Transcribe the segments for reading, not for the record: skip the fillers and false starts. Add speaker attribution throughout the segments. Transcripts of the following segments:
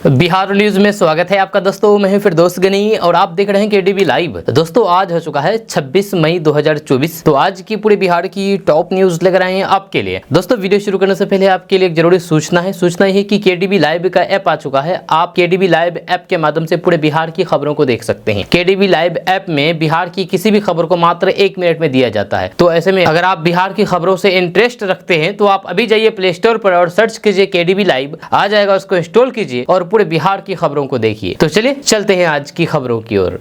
Speaker 1: Bihar news में स्वागत है आपका दोस्तों। मैं हूं फिरदौस गनी और आप देख रहे हैं केडीबी लाइव। दोस्तों आज हो चुका है 26 मई 2024। तो आज की पूरे बिहार की टॉप न्यूज लेकर आए हैं आपके लिए। दोस्तों वीडियो शुरू करने से पहले आपके लिए एक जरूरी सूचना है कि केडीबी लाइव का ऐप आ चुका है। आप केडीबी लाइव ऐप के माध्यम से पूरे बिहार की खबरों को देख सकते हैं। केडीबी लाइव ऐप में बिहार की किसी भी खबर को मात्र 1 मिनट में दिया जाता है। तो ऐसे में अगर आप बिहार की खबरों से इंटरेस्ट रखते हैं तो आप अभी जाइए प्ले स्टोर पर और सर्च कीजिए केडीबी लाइव, आ जाएगा, उसको इंस्टॉल कीजिए और पूरे बिहार की खबरों को देखिए। तो चलिए चलते हैं आज की खबरों की ओर।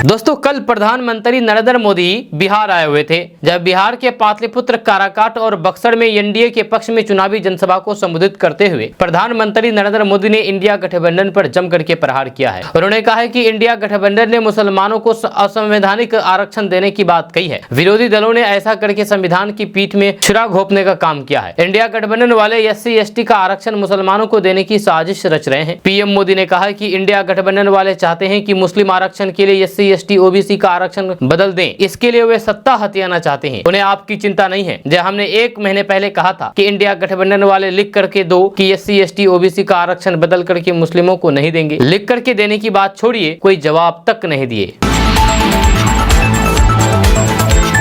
Speaker 1: दोस्तों कल प्रधानमंत्री नरेंद्र मोदी बिहार आए हुए थे। जब बिहार के पाटलिपुत्र, काराकाट और बक्सर में एनडीए के पक्ष में चुनावी जनसभा को संबोधित करते हुए प्रधानमंत्री नरेंद्र मोदी ने इंडिया गठबंधन पर जमकर के प्रहार किया है। उन्होंने कहा है कि इंडिया गठबंधन ने मुसलमानों को असंवैधानिक आरक्षण देने की बात कही है। विरोधी दलों ने ऐसा करके संविधान की पीठ में छुरा घोंपने का काम किया है। इंडिया गठबंधन वाले SC ST का आरक्षण मुसलमानों को देने की साजिश रच रहे हैं। पीएम मोदी ने कहा कि इंडिया गठबंधन वाले चाहते हैं कि मुस्लिम आरक्षण के लिए SC ST OBC का आरक्षण बदल दें। इसके लिए वे सत्ता हथियाना चाहते हैं। उन्हें आपकी चिंता नहीं है। जब हमने 1 महीने पहले कहा था कि इंडिया गठबंधन वाले लिख करके दो कि SC ST OBC का आरक्षण बदल करके मुस्लिमों को नहीं देंगे। लिख करके देने की बात छोड़िए, कोई जवाब तक नहीं दिए।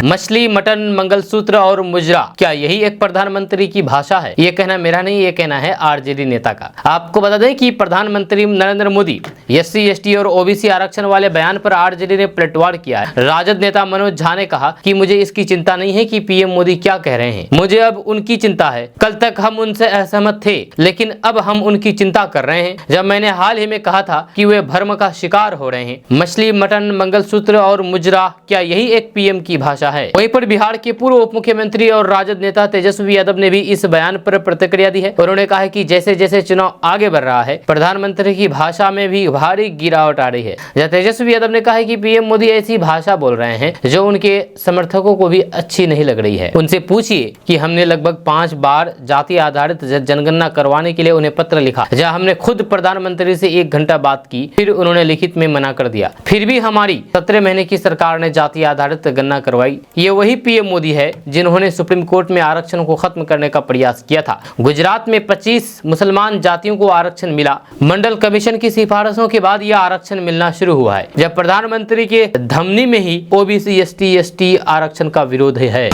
Speaker 1: मछली, मटन, मंगलसूत्र और मुजरा, क्या यही एक प्रधानमंत्री की भाषा है? ये कहना मेरा नहीं, ये कहना है आरजेडी नेता का। आपको बता दें कि प्रधानमंत्री नरेंद्र मोदी SC ST और OBC आरक्षण वाले बयान पर आरजेडी ने पलटवार किया है। राजद नेता मनोज झा ने कहा कि मुझे इसकी चिंता नहीं है कि पीएम मोदी क्या कह रहे हैं, मुझे अब उनकी चिंता है। कल तक हम उनसे असहमत थे, लेकिन अब हम उनकी चिंता कर रहे हैं। जब मैंने हाल ही में कहा था कि वे भ्रम का शिकार हो रहे हैं। मछली, मटन, मंगलसूत्र और मुजरा, क्या यही एक पीएम की भाषा है? वहीं पर बिहार के पूर्व उप मुख्यमंत्री और राजद नेता तेजस्वी यादव ने भी इस बयान पर प्रतिक्रिया दी है। उन्होंने कहा है कि जैसे जैसे चुनाव आगे बढ़ रहा है, प्रधानमंत्री की भाषा में भी भारी गिरावट आ रही है। जहाँ तेजस्वी यादव ने कहा है कि पीएम मोदी ऐसी भाषा बोल रहे हैं जो उनके समर्थकों को भी अच्छी नहीं लग रही है। उनसे पूछिए कि हमने लगभग 5 बार जाति आधारित जनगणना करवाने के लिए उन्हें पत्र लिखा, जहाँ हमने खुद प्रधानमंत्री से 1 घंटा बात की, फिर उन्होंने लिखित में मना कर दिया। फिर भी हमारी 17 महीने की सरकार ने जाति आधारित गणना करवाई। ये वही पीएम मोदी है जिन्होंने सुप्रीम कोर्ट में आरक्षण को खत्म करने का प्रयास किया था। गुजरात में 25 मुसलमान जातियों को आरक्षण मिला। मंडल कमीशन की सिफारिशों के बाद यह आरक्षण मिलना शुरू हुआ है, जब प्रधानमंत्री के धमनी में ही OBC ST ST आरक्षण का विरोध है।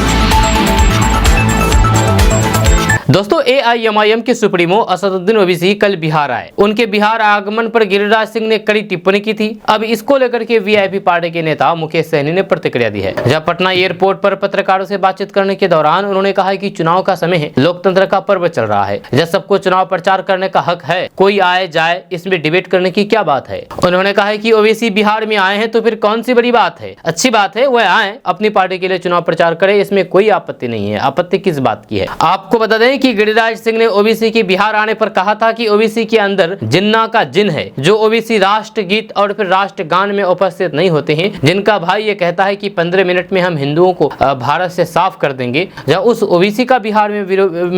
Speaker 1: दोस्तों AIMIM के सुप्रीमो असदुद्दीन ओवैसी कल बिहार आए। उनके बिहार आगमन पर गिरिराज सिंह ने कड़ी टिप्पणी की थी। अब इसको लेकर के VIP पार्टी के नेता मुकेश सहनी ने प्रतिक्रिया दी है। जब पटना एयरपोर्ट पर पत्रकारों से बातचीत करने के दौरान उन्होंने कहा कि चुनाव का समय है, लोकतंत्र का पर्व चल रहा है, जब सबको चुनाव प्रचार करने का हक है, कोई आए जाए, इसमें डिबेट करने की क्या बात है। उन्होंने कहा कि ओवैसी बिहार में आए हैं तो फिर कौन सी बड़ी बात है, अच्छी बात है, वह आए, अपनी पार्टी के लिए चुनाव प्रचार करे, इसमें कोई आपत्ति नहीं है। आपत्ति किस बात की है? आपको बता दें कि गिरिराज सिंह ने OBC के बिहार आने पर कहा था कि OBC के अंदर जिन्ना का जिन है, जो OBC राष्ट्रगीत और फिर राष्ट्रगान में उपस्थित नहीं होते हैं, जिनका भाई ये कहता है कि 15 मिनट में हम हिंदुओं को भारत से साफ कर देंगे, जब उस OBC का बिहार में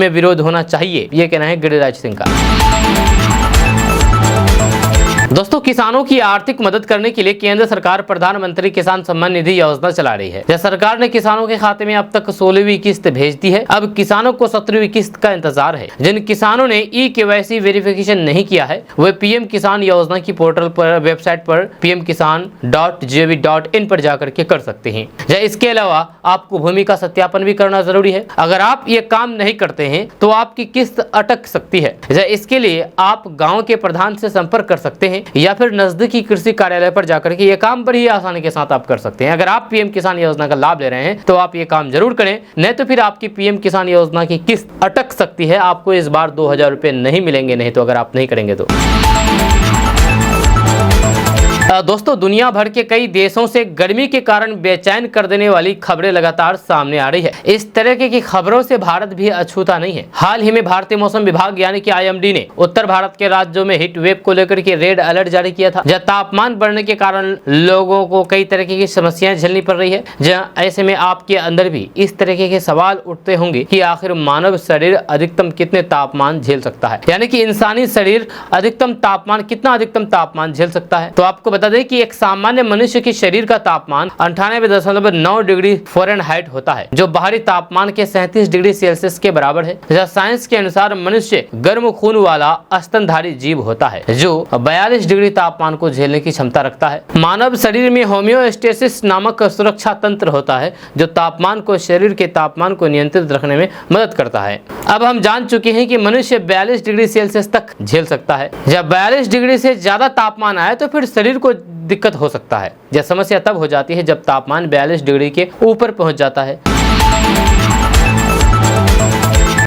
Speaker 1: विरोध होना चाहिए, ये कहना है गिरिराज सिंह का। दोस्तों किसानों की आर्थिक मदद करने के लिए केंद्र सरकार प्रधानमंत्री किसान सम्मान निधि योजना चला रही है। जब सरकार ने किसानों के खाते में अब तक 16वीं किस्त भेज दी है। अब किसानों को 17वीं किस्त का इंतजार है। जिन किसानों ने KYC वेरिफिकेशन नहीं किया है, वे PM किसान योजना की पोर्टल पर, वेबसाइट पर pmkisan.gov.in पर जाकर के कर सकते हैं। इसके अलावा आपको भूमि का सत्यापन भी करना जरूरी है। अगर आप ये काम नहीं करते हैं तो आपकी किस्त अटक सकती है। इसके लिए आप गाँव के प्रधान से संपर्क कर सकते हैं या फिर नजदीकी कृषि कार्यालय पर जाकर के ये काम बड़ी आसानी के साथ आप कर सकते हैं। अगर आप PM किसान योजना का लाभ ले रहे हैं तो आप ये काम जरूर करें, नहीं तो फिर आपकी PM किसान योजना की किस्त अटक सकती है। आपको इस बार 2000 रुपए नहीं मिलेंगे, नहीं तो अगर आप नहीं करेंगे तो। दोस्तों दुनिया भर के कई देशों से गर्मी के कारण बेचैन कर देने वाली खबरें लगातार सामने आ रही है। इस तरह की खबरों से भारत भी अछूता नहीं है। हाल ही में भारतीय मौसम विभाग यानी कि IMD ने उत्तर भारत के राज्यों में हीट वेव को लेकर के रेड अलर्ट जारी किया था। जहाँ तापमान बढ़ने के कारण लोगों को कई तरह की समस्याएं झेलनी पड़ रही है। जहाँ ऐसे में आपके अंदर भी इस तरह के सवाल उठते होंगे कि आखिर मानव शरीर अधिकतम कितने तापमान झेल सकता है, यानी कि इंसानी शरीर अधिकतम तापमान कितना अधिकतम तापमान झेल सकता है। तो आपको बता बता दें कि एक सामान्य मनुष्य के शरीर का तापमान 98.9 डिग्री फ़ारेनहाइट होता है, जो बाहरी तापमान के 37 डिग्री सेल्सियस के बराबर है। साइंस के अनुसार मनुष्य गर्म खून वाला स्तनधारी जीव होता है, जो 42 डिग्री तापमान को झेलने की क्षमता रखता है। मानव शरीर में होम्योस्टेसिस नामक सुरक्षा तंत्र होता है, जो तापमान को शरीर के तापमान को नियंत्रित रखने में मदद करता है। अब हम जान चुके हैं कि मनुष्य 42 डिग्री सेल्सियस तक झेल सकता है। जब 42 डिग्री से ज्यादा तापमान आए तो फिर शरीर को दिक्कत हो सकता है। यह समस्या तब हो जाती है जब तापमान 42 डिग्री के ऊपर पहुंच जाता है।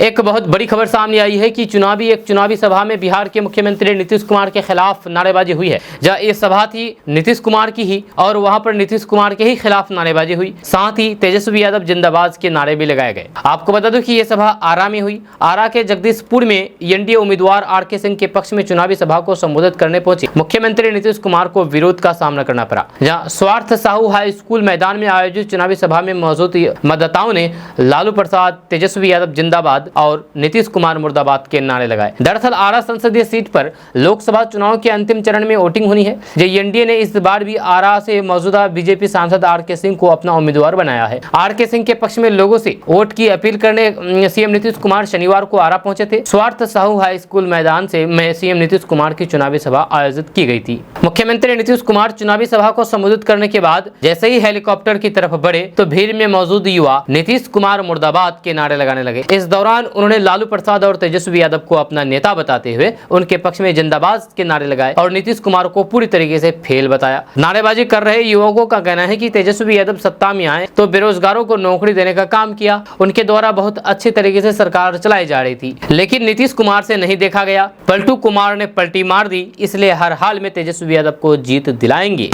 Speaker 1: एक बहुत बड़ी खबर सामने आई है कि एक चुनावी सभा में बिहार के मुख्यमंत्री नीतीश कुमार के खिलाफ नारेबाजी हुई है। जहाँ ये सभा थी नीतीश कुमार की ही और वहां पर नीतीश कुमार के ही खिलाफ नारेबाजी हुई, साथ ही तेजस्वी यादव जिंदाबाद के नारे भी लगाए गए। आपको बता दूं कि ये सभा आरा में हुई। आरा के जगदीशपुर में एनडीए उम्मीदवार आर.के. सिंह के पक्ष में चुनावी सभा को संबोधित करने पहुंचे मुख्यमंत्री नीतीश कुमार को विरोध का सामना करना पड़ा। जहाँ स्वार्थ साहू हाई स्कूल मैदान में आयोजित चुनावी सभा में मौजूद मतदाताओं ने लालू प्रसाद, तेजस्वी यादव जिंदाबाद और नीतीश कुमार मुर्दाबाद के नारे लगाए। दरअसल आरा संसदीय सीट पर लोकसभा चुनाव के अंतिम चरण में वोटिंग होनी है। एनडीए ने इस बार भी आरा से मौजूदा बीजेपी सांसद आर.के. सिंह को अपना उम्मीदवार बनाया है। आर.के. सिंह के पक्ष में लोगों से वोट की अपील करने सीएम नीतीश कुमार शनिवार को आरा पहुंचे थे। स्वार्थ साहू हाई स्कूल मैदान में सीएम नीतीश कुमार की चुनावी सभा आयोजित की गई थी। मुख्यमंत्री नीतीश कुमार चुनावी सभा को संबोधित करने के बाद जैसे ही हेलीकॉप्टर की तरफ बढ़े तो भीड़ में मौजूद युवा नीतीश कुमार मुर्दाबाद के नारे लगाने लगे। इस दौरान उन्होंने लालू प्रसाद और तेजस्वी यादव को अपना नेता बताते हुए उनके पक्ष में जिंदाबाद के नारे लगाए और नीतीश कुमार को पूरी तरीके से फेल बताया। नारेबाजी कर रहे युवकों का कहना है कि तेजस्वी यादव सत्ता में आए तो बेरोजगारों को नौकरी देने का काम किया। उनके द्वारा बहुत अच्छे तरीके से सरकार चलाई जा रही थी, लेकिन नीतीश कुमार से नहीं देखा गया। पलटू कुमार ने पलटी मार दी, इसलिए हर हाल में तेजस्वी यादव को जीत दिलाएंगे।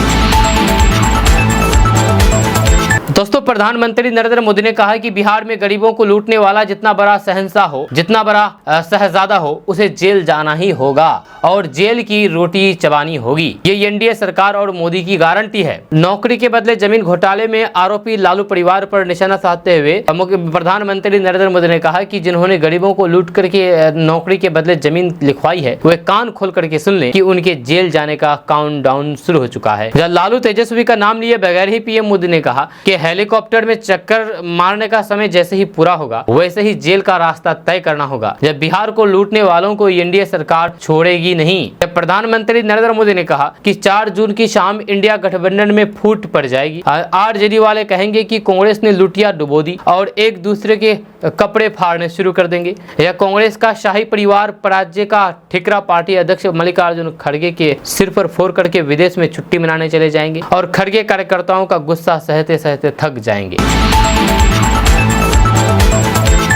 Speaker 1: दोस्तों, प्रधानमंत्री नरेंद्र मोदी ने कहा है कि बिहार में गरीबों को लूटने वाला जितना बड़ा शहंशाह हो, जितना बड़ा शहजादा हो, उसे जेल जाना ही होगा और जेल की रोटी चबानी होगी। ये एनडीए सरकार और मोदी की गारंटी है। नौकरी के बदले जमीन घोटाले में आरोपी लालू परिवार पर निशाना साधते हुए प्रधानमंत्री नरेंद्र मोदी ने कहा कि जिन्होंने गरीबों को लूट करके नौकरी के बदले जमीन लिखवाई है, वे कान खोल करके सुन लें कि उनके जेल जाने का काउंटडाउन शुरू हो चुका है। जब लालू तेजस्वी का नाम लिए बगैर ही पीएम मोदी ने कहा कि हेलीकॉप्टर में चक्कर मारने का समय जैसे ही पूरा होगा वैसे ही जेल का रास्ता तय करना होगा। जब बिहार को लूटने वालों को एनडीए सरकार छोड़ेगी नहीं। जब प्रधानमंत्री नरेंद्र मोदी ने कहा कि 4 जून की शाम इंडिया गठबंधन में फूट पड़ जाएगी। आरजेडी वाले कहेंगे कि कांग्रेस ने लुटिया डुबो दी और एक दूसरे के कपड़े फाड़ने शुरू कर देंगे। यह कांग्रेस का शाही परिवार राज्य का ठिकरा पार्टी अध्यक्ष मल्लिकार्जुन खड़गे के सिर पर फोड़ करके विदेश में छुट्टी मनाने चले जाएंगे और खड़गे कार्यकर्ताओं का गुस्सा सहते सहते थक जाएंगे।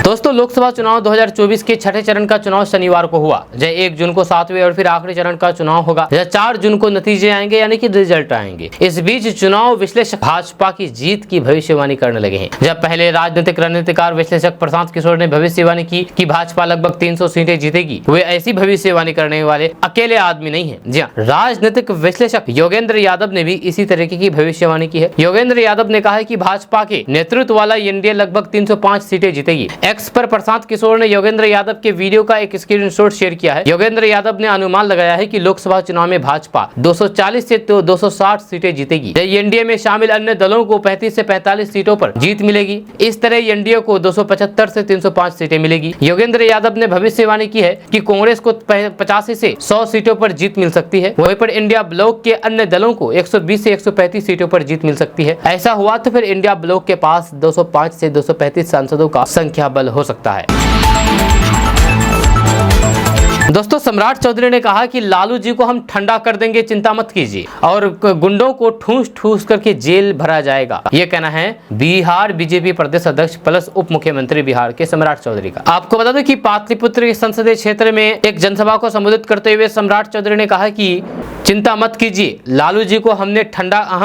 Speaker 1: दोस्तों, लोकसभा चुनाव 2024 के छठे चरण का चुनाव शनिवार को हुआ। 1 जून को 7वें और फिर आखिरी चरण का चुनाव होगा। 4 जून को नतीजे आएंगे, यानी कि रिजल्ट आएंगे। इस बीच चुनाव विश्लेषक भाजपा की जीत की भविष्यवाणी करने लगे हैं। जब पहले राजनीतिक रणनीतिकार विश्लेषक प्रशांत किशोर ने भविष्यवाणी की कि भाजपा लगभग 300 सीटें जीतेगी, वे ऐसी भविष्यवाणी करने वाले अकेले आदमी नहीं है। जी हां, राजनीतिक विश्लेषक योगेंद्र यादव ने भी इसी तरीके की भविष्यवाणी की है। योगेंद्र यादव ने कहा है कि भाजपा के नेतृत्व वाला एनडीए लगभग 305 सीटें जीतेगी। एक्स पर प्रशांत किशोर ने योगेंद्र यादव के वीडियो का एक स्क्रीनशॉट शेयर किया है। योगेंद्र यादव ने अनुमान लगाया है कि लोकसभा चुनाव में भाजपा 240 से 260 सीटें जीतेगी। एनडीए में शामिल अन्य दलों को 35 से 45 सीटों पर जीत मिलेगी। इस तरह एनडीए को 275 से 305 सीटें मिलेगी। योगेंद्र यादव ने भविष्यवाणी की है कि कांग्रेस को 85 से 100 सीटों पर जीत मिल सकती है। वहीं पर इंडिया ब्लॉक के अन्य दलों को 120 से 135 सीटों पर जीत मिल सकती है। ऐसा हुआ तो फिर इंडिया ब्लॉक के पास 205 से 235 सांसदों का संख्या बल हो सकता है। दोस्तों, सम्राट चौधरी ने कहा कि लालू जी को हम ठंडा कर देंगे, चिंता मत कीजिए, और गुंडों को ठूस ठूस करके जेल भरा जाएगा। ये कहना है बिहार बीजेपी प्रदेश अध्यक्ष प्लस उप मुख्यमंत्री बिहार के सम्राट चौधरी का। आपको बता दें कि पाटलिपुत्र संसदीय क्षेत्र में एक जनसभा को संबोधित करते हुए सम्राट चौधरी ने कहा कि चिंता मत कीजिए, लालू जी को हम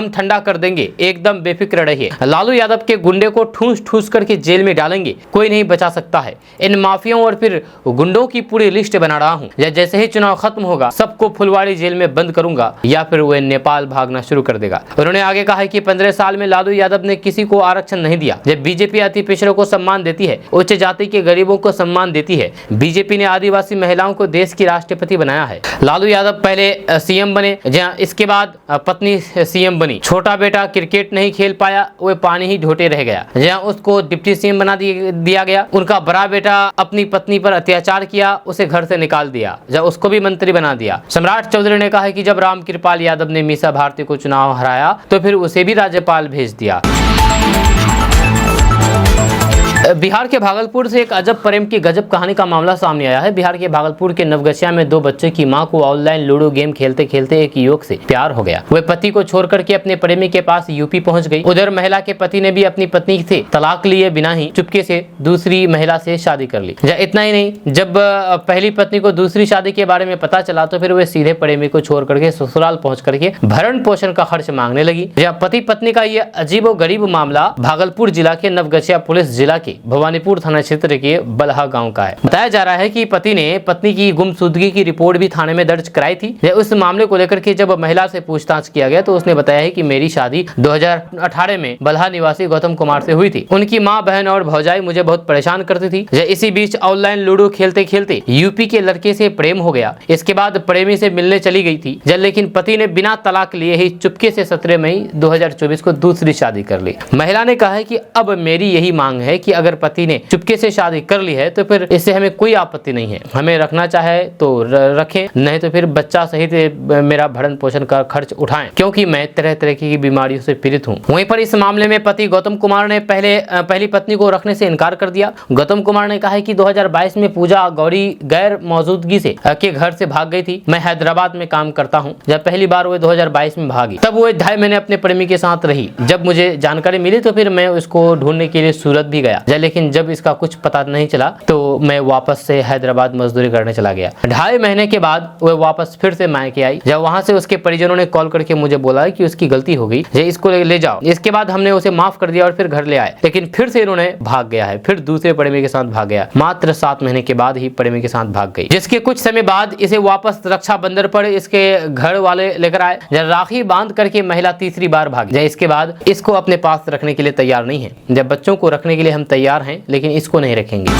Speaker 1: ठंडा कर देंगे, एकदम बेफिक्र रहिए। लालू यादव के गुंडे को ठूस ठूस करके जेल में डालेंगे, कोई नहीं बचा सकता है। इन माफियाओं और फिर गुंडों की पूरी लिस्ट बना रहा हूं। या जैसे ही चुनाव खत्म होगा सबको फुलवाड़ी जेल में बंद करूंगा या फिर वे नेपाल भागना शुरू कर देगा। उन्होंने आगे कहा है कि 15 साल में लालू यादव ने किसी को आरक्षण नहीं दिया। जब बीजेपी अति पिछड़ों को सम्मान देती है, उच्च जाति के गरीबों को सम्मान देती है। बीजेपी ने आदिवासी महिलाओं को देश की राष्ट्रपति बनाया है। लालू यादव पहले सीएम सीएम बने, जहां इसके बाद पत्नी सीएम बनी। छोटा बेटा क्रिकेट नहीं खेल पाया, वो पानी ही ढोते रह गया, जहां उसको डिप्टी सीएम बना दिया गया। उनका बड़ा बेटा अपनी पत्नी पर अत्याचार किया, उसे घर से निकाल दिया, जब उसको भी मंत्री बना दिया। सम्राट चौधरी ने कहा है कि जब रामकृपाल यादव ने मीसा भारती को चुनाव हराया तो फिर उसे भी राज्यपाल भेज दिया। बिहार के भागलपुर से एक अजब प्रेम की गजब कहानी का मामला सामने आया है। बिहार के भागलपुर के नवगछिया में 2 बच्चे की मां को ऑनलाइन लूडो गेम खेलते खेलते एक युवक से प्यार हो गया। वह पति को छोड़ करके अपने प्रेमी के पास यूपी पहुंच गई। उधर महिला के पति ने भी अपनी पत्नी से तलाक लिए बिना ही चुपके से दूसरी महिला से शादी कर ली। इतना ही नहीं, जब पहली पत्नी को दूसरी शादी के बारे में पता चला तो फिर वे सीधे प्रेमी को छोड़ करके ससुराल पहुंच करके भरण पोषण का खर्च मांगने लगी। पति पत्नी का यह अजीबोगरीब मामला भागलपुर जिला के नवगछिया पुलिस जिला के भवानीपुर थाना क्षेत्र के बलहा गांव का है। बताया जा रहा है कि पति ने पत्नी की गुमशुदगी की रिपोर्ट भी थाने में दर्ज कराई थी। उस मामले को लेकर के जब महिला से पूछताछ किया गया तो उसने बताया है कि मेरी शादी 2018 में बलहा निवासी गौतम कुमार से हुई थी। उनकी माँ, बहन और भौजाई मुझे बहुत परेशान करती थी। इसी बीच ऑनलाइन लूडो खेलते खेलते यूपी के लड़के से प्रेम हो गया। इसके बाद प्रेमी से मिलने चली गई थी, लेकिन पति ने बिना तलाक लिए ही चुपके से 17 मई 2024 को दूसरी शादी कर ली। महिला ने कहा है कि अब मेरी यही मांग है कि अगर पति ने चुपके से शादी कर ली है तो फिर इससे हमें कोई आपत्ति नहीं है। हमें रखना चाहे तो रखें, नहीं तो फिर बच्चा सहित मेरा भरण पोषण का खर्च उठाएं, क्योंकि मैं तरह तरह की बीमारियों से पीड़ित हूं। वहीं पर इस मामले में पति गौतम कुमार ने पहली पत्नी को रखने से इनकार कर दिया। गौतम कुमार ने कहा है कि 2022 में पूजा गौरी गैर मौजूदगी से के घर से भाग गई थी। मैं हैदराबाद में काम करता हूँ। जब पहली बार वो 2022 में भागी तब वो 2.5 महीने अपने प्रेमी के साथ रही। जब मुझे जानकारी मिली तो फिर मैं उसको ढूंढने के लिए सूरत भी गया, लेकिन जब इसका कुछ पता नहीं चला तो मैं वापस से हैदराबाद मजदूरी करने चला गया। 2.5 महीने के बाद वह वापस फिर से मायके आई। जब वहां से उसके परिजनों ने कॉल करके मुझे बोला कि उसकी गलती हो गई, इसको ले जाओ। इसके बाद हमने उसे माफ कर दिया और फिर घर ले आए, लेकिन फिर से इन्होंने भाग गया है। फिर दूसरे प्रेमी के साथ भाग गया। मात्र 7 महीने के बाद ही प्रेमी के साथ भाग गई, जिसके कुछ समय बाद इसे वापस रक्षाबंधन पर इसके घर वाले लेकर आए। जब राखी बांध करके महिला तीसरी बार भागी। इसके बाद इसको अपने पास रखने के लिए तैयार नहीं है। जब बच्चों को रखने के लिए हम तैयार हैं, लेकिन इसको नहीं रखेंगे।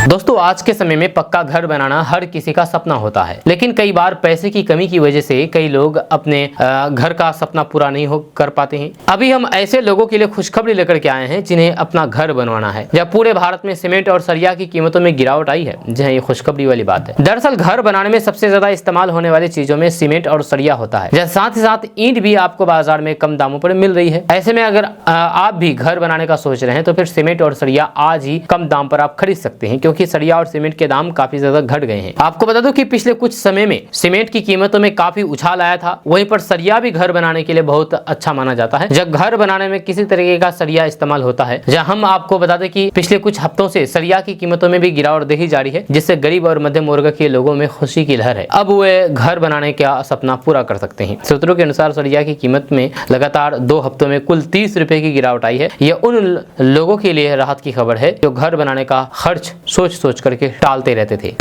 Speaker 1: दोस्तों, आज के समय में पक्का घर बनाना हर किसी का सपना होता है, लेकिन कई बार पैसे की कमी की वजह से कई लोग अपने घर का सपना पूरा नहीं कर पाते हैं। अभी हम ऐसे लोगों के लिए खुशखबरी लेकर के आए हैं जिन्हें अपना घर बनवाना है। जब पूरे भारत में सीमेंट और सरिया की कीमतों में गिरावट आई है, जहाँ ये खुशखबरी वाली बात है। दरअसल घर बनाने में सबसे ज्यादा इस्तेमाल होने वाली चीजों में सीमेंट और सरिया होता है। साथ ही साथ ईंट भी आपको बाजार में कम दामों पर मिल रही है। ऐसे में अगर आप भी घर बनाने का सोच रहे हैं तो फिर सीमेंट और सरिया आज ही कम दाम पर आप खरीद सकते हैं, क्योंकि सरिया और सीमेंट के दाम काफी ज्यादा घट गए हैं। आपको बता दूं कि पिछले कुछ समय में सीमेंट की कीमतों में काफी उछाल आया था। वहीं पर सरिया भी घर बनाने के लिए बहुत अच्छा माना जाता है। जब घर बनाने में किसी तरीके का सरिया इस्तेमाल होता है, जहां हम आपको बता दें कि पिछले कुछ हफ्तों से सरिया की कीमतों में भी गिरावट देखी जा रही है, जिससे गरीब और मध्यम वर्ग के लोगों में खुशी की लहर है। अब वे घर बनाने का सपना पूरा कर सकते हैं। सूत्रों के अनुसार सरिया की कीमत में लगातार 2 हफ्तों में कुल 30 रुपए की गिरावट आई है। यह उन लोगों के लिए राहत की खबर है जो घर बनाने का खर्च सोच करके टालते रहते थे।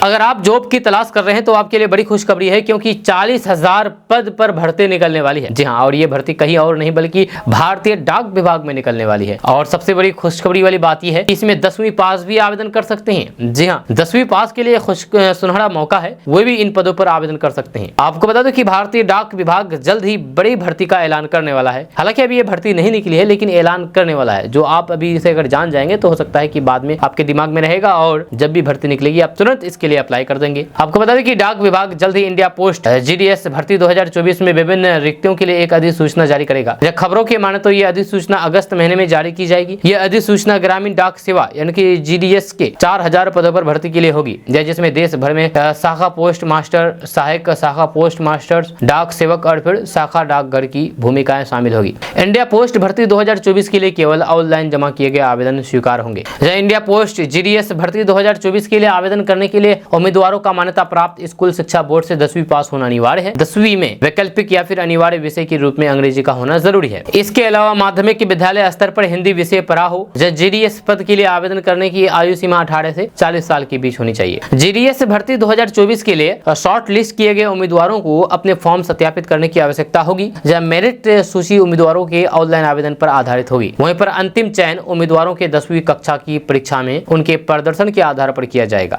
Speaker 1: अगर आप जॉब की तलाश कर रहे हैं तो आपके लिए बड़ी खुशखबरी है, क्योंकि 40,000 पद पर भर्ती निकलने वाली है। जी हाँ, और ये भर्ती कहीं और नहीं बल्कि भारतीय डाक विभाग में निकलने वाली है। और सबसे बड़ी खुशखबरी वाली बात यह है कि इसमें 10वीं पास भी आवेदन कर सकते हैं। जी हाँ, 10वीं पास के लिए सुनहरा मौका है, वो भी इन पदों पर आवेदन कर सकते हैं। आपको बता दो कि भारतीय डाक विभाग जल्द ही बड़ी भर्ती का ऐलान करने वाला है। हालांकि अभी ये भर्ती नहीं निकली है, लेकिन ऐलान करने वाला है, जो आप अभी इसे अगर जान जाएंगे तो हो सकता है कि बाद में आपके दिमाग में रहेगा और जब भी भर्ती निकलेगी आप तुरंत इसके लिए अप्लाई कर देंगे। आपको बता दें कि डाक विभाग जल्द ही इंडिया पोस्ट GDS भर्ती 2024 में विभिन्न रिक्तियों के लिए एक अधिसूचना जारी करेगा। खबरों की माने तो यह अधिसूचना अगस्त महीने में जारी की जाएगी। यह अधिसूचना ग्रामीण डाक सेवा यानी कि GDS के 4000 पदों पर भर्ती के लिए होगी, जिसमें देश भर में शाखा पोस्ट मास्टर, सहायक शाखा पोस्ट मास्टर, डाक सेवक और फिर शाखा डाकघर की भूमिकाएं शामिल होगी। इंडिया पोस्ट भर्ती 2024 के लिए केवल ऑनलाइन जमा किए गए आवेदन स्वीकार होंगे। इंडिया पोस्ट GDS भर्ती 2024 के लिए आवेदन करने के लिए उम्मीदवारों का मान्यता प्राप्त स्कूल शिक्षा बोर्ड से 10वीं पास होना अनिवार्य है। 10वीं में वैकल्पिक या फिर अनिवार्य विषय के रूप में अंग्रेजी का होना जरूरी है। इसके अलावा माध्यमिक विद्यालय स्तर पर हिंदी विषय पढ़ा हो। जीडीएस पद के लिए आवेदन करने की आयु सीमा 18 से 40 साल के बीच होनी चाहिए। जीडीएस भर्ती 2024 के लिए शॉर्ट लिस्ट किए गए उम्मीदवारों को अपने फॉर्म सत्यापित करने की आवश्यकता होगी। जब मेरिट सूची उम्मीदवारों के ऑनलाइन आवेदन पर आधारित होगी। वहीं पर अंतिम चयन उम्मीदवारों के 10वीं कक्षा की परीक्षा में उनके प्रदर्शन के आधार पर किया जाएगा।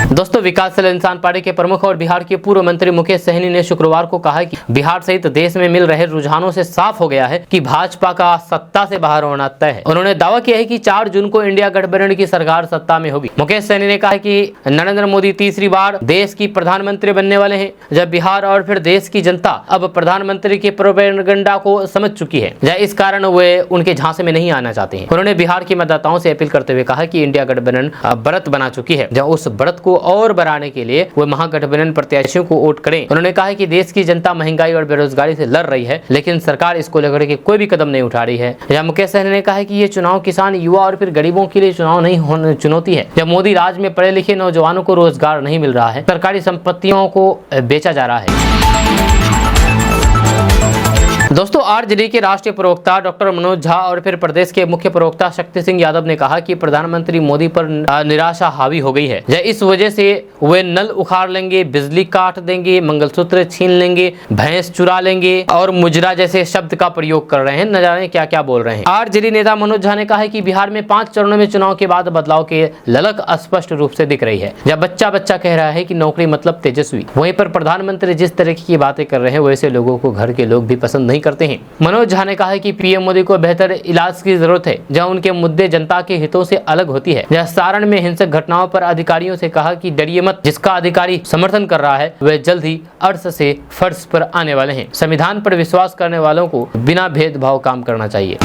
Speaker 1: दोस्तों, विकासशील इंसान पार्टी के प्रमुख और बिहार के पूर्व मंत्री मुकेश सहनी ने शुक्रवार को कहा कि बिहार सहित देश में मिल रहे रुझानों से साफ हो गया है कि भाजपा का सत्ता से बाहर होना तय है। उन्होंने दावा किया है कि 4 जून को इंडिया गठबंधन की सरकार सत्ता में होगी। मुकेश सहनी ने कहा कि नरेंद्र मोदी तीसरी बार देश की प्रधानमंत्री बनने वाले हैं। जब बिहार और फिर देश की जनता अब प्रधानमंत्री के प्रोपेगेंडा को समझ चुकी है, इस कारण वे उनके झांसे में नहीं आना चाहते हैं। उन्होंने बिहार के मतदाताओं से अपील करते हुए कहा कि इंडिया गठबंधन बढ़त बना चुकी है, जब उस बढ़त को और बढ़ाने के लिए वो महागठबंधन प्रत्याशियों को वोट करें। उन्होंने कहा कि देश की जनता महंगाई और बेरोजगारी से लड़ रही है, लेकिन सरकार इसको लेकर के कोई भी कदम नहीं उठा रही है। जब मुकेश सहनी ने कहा कि ये चुनाव किसान, युवा और फिर गरीबों के लिए चुनाव नहीं चुनौती है। जब मोदी राज में पढ़े लिखे नौजवानों को रोजगार नहीं मिल रहा है, सरकारी संपत्तियों को बेचा जा रहा है। दोस्तों, आरजेडी के राष्ट्रीय प्रवक्ता डॉक्टर मनोज झा और फिर प्रदेश के मुख्य प्रवक्ता शक्ति सिंह यादव ने कहा कि प्रधानमंत्री मोदी पर निराशा हावी हो गई है। इस वजह से वे नल उखाड़ लेंगे, बिजली काट देंगे, मंगलसूत्र छीन लेंगे, भैंस चुरा लेंगे और मुजरा जैसे शब्द का प्रयोग कर रहे हैं। न जाने क्या क्या बोल रहे हैं। आरजेडी नेता मनोज झा ने कहा कि बिहार में 5 चरणों में चुनाव के बाद बदलाव के ललक स्पष्ट रूप से दिख रही है। जब बच्चा कह रहा है कि नौकरी मतलब तेजस्वी, वहीं पर प्रधानमंत्री जिस तरह की बातें कर रहे हैं वैसे लोगों को घर के लोग भी पसंद नहीं करते हैं। मनोज झा ने कहा कि पीएम मोदी को बेहतर इलाज की जरूरत है, जहां उनके मुद्दे जनता के हितों से अलग होती है। जहां सारण में हिंसक घटनाओं पर अधिकारियों से कहा कि डरिए मत, जिसका अधिकारी समर्थन कर रहा है वह जल्द ही अर्श से फर्श पर आने वाले हैं। संविधान पर विश्वास करने वालों को बिना भेदभाव काम करना चाहिए।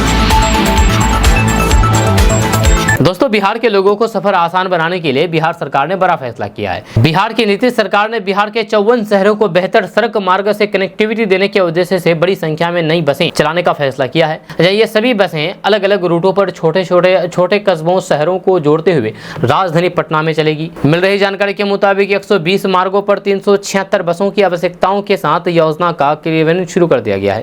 Speaker 1: दोस्तों, बिहार के लोगों को सफर आसान बनाने के लिए बिहार सरकार ने बड़ा फैसला किया है। बिहार की नीतीश सरकार ने बिहार के 54 शहरों को बेहतर सड़क मार्ग से कनेक्टिविटी देने के उद्देश्य से बड़ी संख्या में नई बसें चलाने का फैसला किया है। ये सभी बसें अलग अलग रूटों पर छोटे कस्बों शहरों को जोड़ते हुए राजधानी पटना में चलेगी। मिल रही जानकारी के मुताबिक 120 मार्गों पर 376 बसों की आवश्यकताओं के साथ योजना का क्रियान्वयन शुरू कर दिया गया है।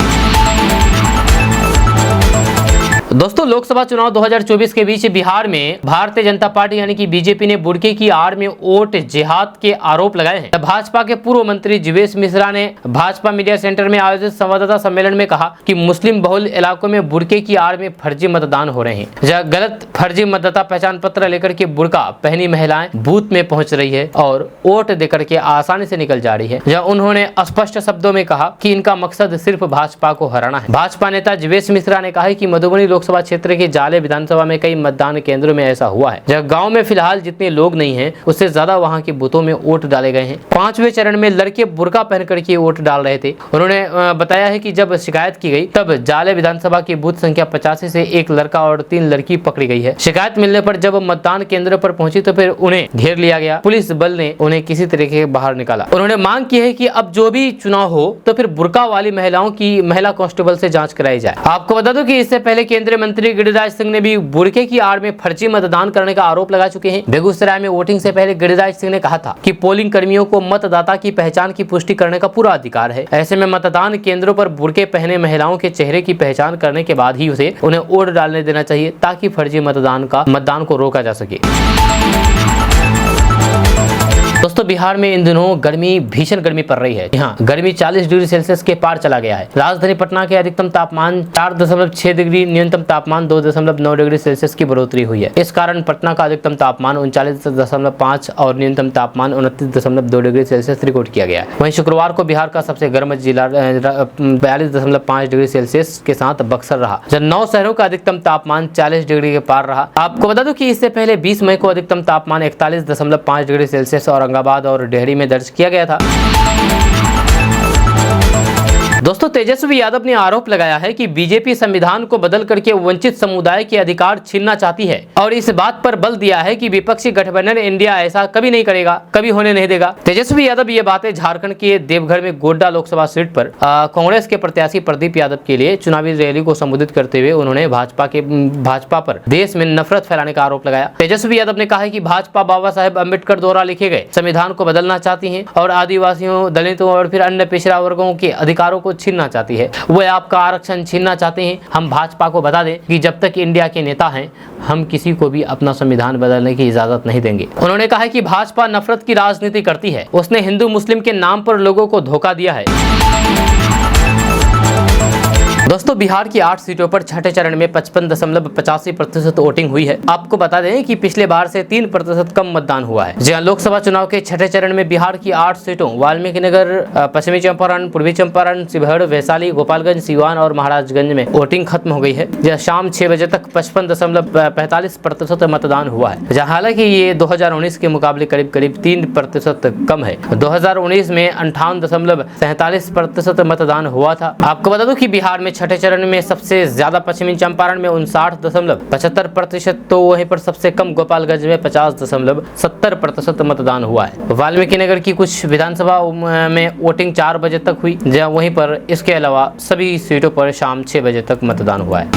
Speaker 1: दोस्तों, लोकसभा चुनाव 2024 के बीच बिहार में भारतीय जनता पार्टी यानी कि बीजेपी ने बुर्के की आड़ में वोट जिहाद के आरोप लगाए हैं। भाजपा के पूर्व मंत्री जीवेश मिश्रा ने भाजपा मीडिया सेंटर में आयोजित संवाददाता सम्मेलन में कहा कि मुस्लिम बहुल इलाकों में बुर्के की आड़ में फर्जी मतदान हो रहे हैं। जहां गलत फर्जी मतदाता पहचान पत्र लेकर के बुर्का पहनी महिलाएं बूथ में पहुंच रही है और वोट देकर के आसानी से निकल जा रही है। जहां उन्होंने स्पष्ट शब्दों में कहा कि इनका मकसद सिर्फ भाजपा को हराना है। भाजपा नेता जीवेश मिश्रा ने कहा कि मधुबनी लोकसभा क्षेत्र के जाले विधानसभा में कई मतदान केंद्रों में ऐसा हुआ है। जब गांव में फिलहाल जितने लोग नहीं हैं, उससे ज्यादा वहां के बूथों में वोट डाले गए हैं। 5वें चरण में लड़के बुर्का पहन करके वोट डाल रहे थे। उन्होंने बताया है कि जब शिकायत की गई तब जाले विधानसभा की बूथ संख्या 85 से 1 लड़का और 3 लड़की पकड़ी गई है। शिकायत मिलने पर जब मतदान केंद्र पर पहुंची तो फिर उन्हें घेर लिया गया। पुलिस बल ने उन्हें किसी तरीके से बाहर निकाला। उन्होंने मांग की है कि अब जो भी चुनाव हो तो फिर बुर्का वाली महिलाओं की महिला कांस्टेबल से जांच कराई जाए। आपको बता दूं कि इससे पहले केंद्रीय मंत्री गिरिराज सिंह ने भी बुर्के की आड़ में फर्जी मतदान करने का आरोप लगा चुके हैं। बेगूसराय में वोटिंग से पहले गिरिराज सिंह ने कहा था कि पोलिंग कर्मियों को मतदाता की पहचान की पुष्टि करने का पूरा अधिकार है। ऐसे में मतदान केंद्रों पर बुर्के पहने महिलाओं के चेहरे की पहचान करने के बाद ही उन्हें वोट डालने देना चाहिए ताकि फर्जी मतदान को रोका जा सके। दोस्तों, बिहार में इन दिनों भीषण गर्मी पड़ रही है। यहाँ गर्मी 40 डिग्री सेल्सियस के पार चला गया है। राजधानी पटना के अधिकतम तापमान 4.6 डिग्री, न्यूनतम तापमान 2.9 डिग्री सेल्सियस की बढ़ोतरी हुई है। इस कारण पटना का अधिकतम तापमान 39.5 और न्यूनतम तापमान 29.2 डिग्री सेल्सियस रिकॉर्ड किया गया है। वहीं शुक्रवार को बिहार का सबसे गर्म जिला 42.5 डिग्री सेल्सियस के साथ बक्सर रहा, जब 9 शहरों का अधिकतम तापमान 40 डिग्री के पार रहा। आपको बता दूं कि इससे पहले 20 मई को अधिकतम तापमान 41.5 डिग्री सेल्सियस औरंगाबाद और डेहरी में दर्ज किया गया था। दोस्तों तेजस्वी यादव ने आरोप लगाया है कि बीजेपी संविधान को बदल करके वंचित समुदाय के अधिकार छीनना चाहती है और इस बात पर बल दिया है कि विपक्षी गठबंधन इंडिया ऐसा कभी नहीं करेगा, कभी होने नहीं देगा। तेजस्वी यादव ये बातें झारखंड के देवघर में गोड्डा लोकसभा सीट पर कांग्रेस के प्रत्याशी प्रदीप यादव के लिए चुनावी रैली को संबोधित करते हुए उन्होंने भाजपा पर देश में नफरत फैलाने का आरोप लगाया। तेजस्वी यादव ने कहा है कि भाजपा बाबा साहेब अम्बेडकर द्वारा लिखे गए संविधान को बदलना चाहती है और आदिवासियों, दलितों और फिर अन्य पिछड़ा वर्गों के अधिकारों को छीनना चाहती है। वे आपका आरक्षण छीनना चाहते हैं। हम भाजपा को बता दें कि जब तक इंडिया के नेता हैं, हम किसी को भी अपना संविधान बदलने की इजाजत नहीं देंगे। उन्होंने कहा कि भाजपा नफरत की राजनीति करती है। उसने हिंदू मुस्लिम के नाम पर लोगों को धोखा दिया है। दोस्तों बिहार की 8 सीटों पर छठे चरण में 55.85% वोटिंग हुई है। आपको बता दें कि पिछले बार से 3% कम मतदान हुआ है। जहां लोकसभा चुनाव के छठे चरण में बिहार की 8 सीटों वाल्मीकिनगर, पश्चिमी चंपारण, पूर्वी चंपारण, शिवहर, वैशाली, गोपालगंज, सिवान और महाराजगंज में वोटिंग खत्म हो गई है। जहां शाम 6 बजे तक 55.45% मतदान हुआ है। जहां हालांकि ये 2019 के मुकाबले करीब 3% कम है। 2019 में 58.47% मतदान हुआ था। आपको बता दूं कि बिहार में छठे चरण में सबसे ज्यादा पश्चिमी चंपारण में 59.75%, तो वहीं पर सबसे कम गोपालगंज में 50.70% मतदान हुआ है। वाल्मीकिनगर की कुछ विधानसभा में वोटिंग 4 बजे तक हुई, जहां वहीं पर इसके अलावा सभी सीटों पर शाम 6 बजे तक मतदान हुआ है।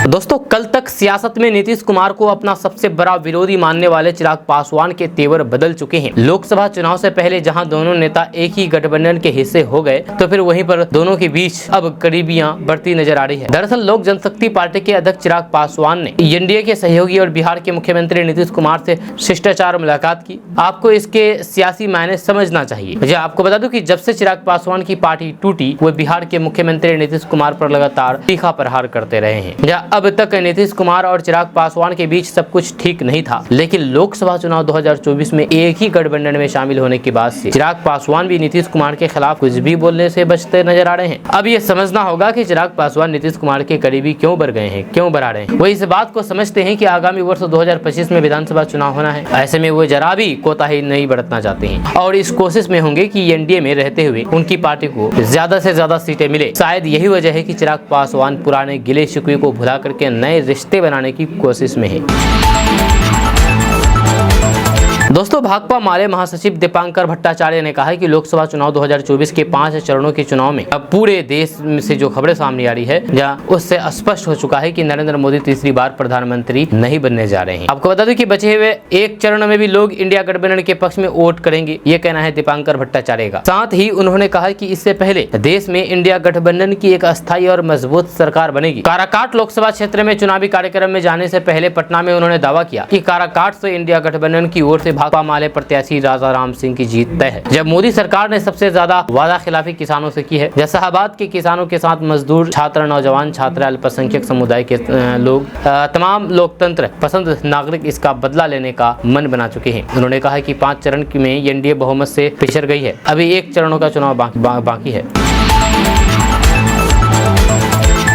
Speaker 1: दोस्तों कल तक सियासत में नीतीश कुमार को अपना सबसे बड़ा विरोधी मानने वाले चिराग पासवान के तेवर बदल चुके हैं। लोकसभा चुनाव से पहले जहां दोनों नेता एक ही गठबंधन के हिस्से हो गए, तो फिर वहीं पर दोनों के बीच अब करीबियां बढ़ती नजर आ रही है। दरअसल लोक जनशक्ति पार्टी के अध्यक्ष चिराग पासवान ने एनडीए के सहयोगी और बिहार के मुख्यमंत्री नीतीश कुमार से शिष्टाचार मुलाकात की। आपको इसके सियासी मायने समझना चाहिए। आपको बता दूं कि जब से चिराग पासवान की पार्टी टूटी, वो बिहार के मुख्यमंत्री नीतीश कुमार पर लगातार तीखा प्रहार करते रहे हैं। अब तक नीतीश कुमार और चिराग पासवान के बीच सब कुछ ठीक नहीं था, लेकिन लोकसभा चुनाव 2024 में एक ही गठबंधन में शामिल होने के बाद से चिराग पासवान भी नीतीश कुमार के खिलाफ कुछ भी बोलने से बचते नजर आ रहे हैं। अब ये समझना होगा कि चिराग पासवान नीतीश कुमार के करीबी क्यों बढ़ गए हैं, क्यों बढ़ा रहे हैं। वो इस बात को समझते हैं कि आगामी वर्ष 2025 में विधानसभा चुनाव होना है। ऐसे में वो जरा भी कोताही नहीं बरतना चाहते हैं और इस कोशिश में होंगे कि एनडीए में रहते हुए उनकी पार्टी को ज्यादा से ज्यादा सीटें मिले। शायद यही वजह है कि चिराग पासवान पुराने गिले शिकवे को भुला करके नए रिश्ते बनाने की कोशिश में है। दोस्तों भाकपा माले महासचिव दीपांकर भट्टाचार्य ने कहा है कि लोकसभा चुनाव 2024 के 5 चरणों के चुनाव में अब पूरे देश से जो खबरें सामने आ रही है, जहां उससे स्पष्ट हो चुका है कि नरेंद्र मोदी तीसरी बार प्रधानमंत्री नहीं बनने जा रहे हैं। आपको बता दूं कि बचे हुए एक चरण में भी लोग इंडिया गठबंधन के पक्ष में वोट करेंगे, ये कहना है दीपांकर भट्टाचार्य का। साथ ही उन्होंने कहा कि इससे पहले देश में इंडिया गठबंधन की एक अस्थायी और मजबूत सरकार बनेगी। काराकाट लोकसभा क्षेत्र में चुनावी कार्यक्रम में जाने से पहले पटना में उन्होंने दावा किया कि काराकाट से इंडिया गठबंधन की ओर से भाकपा माले प्रत्याशी राजा राम सिंह की जीत तय है। जब मोदी सरकार ने सबसे ज्यादा वादा खिलाफी किसानों से की है, जहाबाद के किसानों के साथ मजदूर, छात्र, नौजवान, छात्र, अल्पसंख्यक समुदाय के लोग, तमाम लोकतंत्र पसंद नागरिक इसका बदला लेने का मन बना चुके हैं। उन्होंने कहा कि 5 चरण में एनडीए बहुमत से पिछड़ गई है, अभी 1 चरणों का चुनाव बाकी है।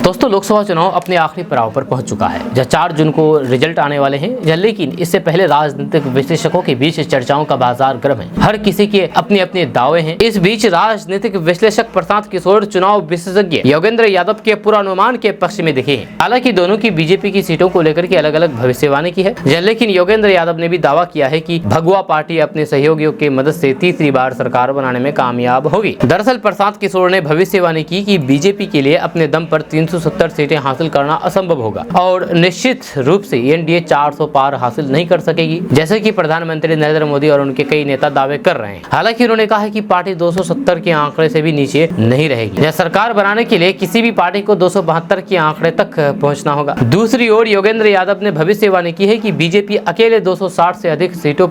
Speaker 1: दोस्तों लोकसभा चुनाव अपने आखिरी पड़ाव पर पहुंच चुका है, जहां 4 जून को रिजल्ट आने वाले हैं। लेकिन इससे पहले राजनीतिक विश्लेषकों के बीच चर्चाओं का बाजार गर्म है। हर किसी के अपने अपने दावे हैं। इस बीच राजनीतिक विश्लेषक प्रशांत किशोर चुनाव विशेषज्ञ योगेंद्र यादव के पूर्वानुमान के पक्ष में दिखे हैं। हालांकि दोनों की बीजेपी की सीटों को लेकर के अलग अलग भविष्यवाणी की है। लेकिन योगेंद्र यादव ने भी दावा किया है कि भगवा पार्टी अपने सहयोगियों की मदद से तीसरी बार सरकार बनाने में कामयाब होगी। दरअसल प्रशांत किशोर ने भविष्यवाणी की कि बीजेपी के लिए अपने दम पर 370 सीटें हासिल करना असंभव होगा और निश्चित रूप से एनडीए 400 पार हासिल नहीं कर सकेगी, जैसे कि प्रधानमंत्री नरेंद्र मोदी और उनके कई नेता दावे कर रहे हैं। हालांकि उन्होंने कहा है कि पार्टी 270 के आंकड़े से भी नीचे नहीं रहेगी। यह सरकार बनाने के लिए किसी भी पार्टी को 272 के आंकड़े तक पहुंचना होगा। दूसरी ओर योगेंद्र यादव ने भविष्यवाणी की है कि बीजेपी अकेले 260 से अधिक सीटों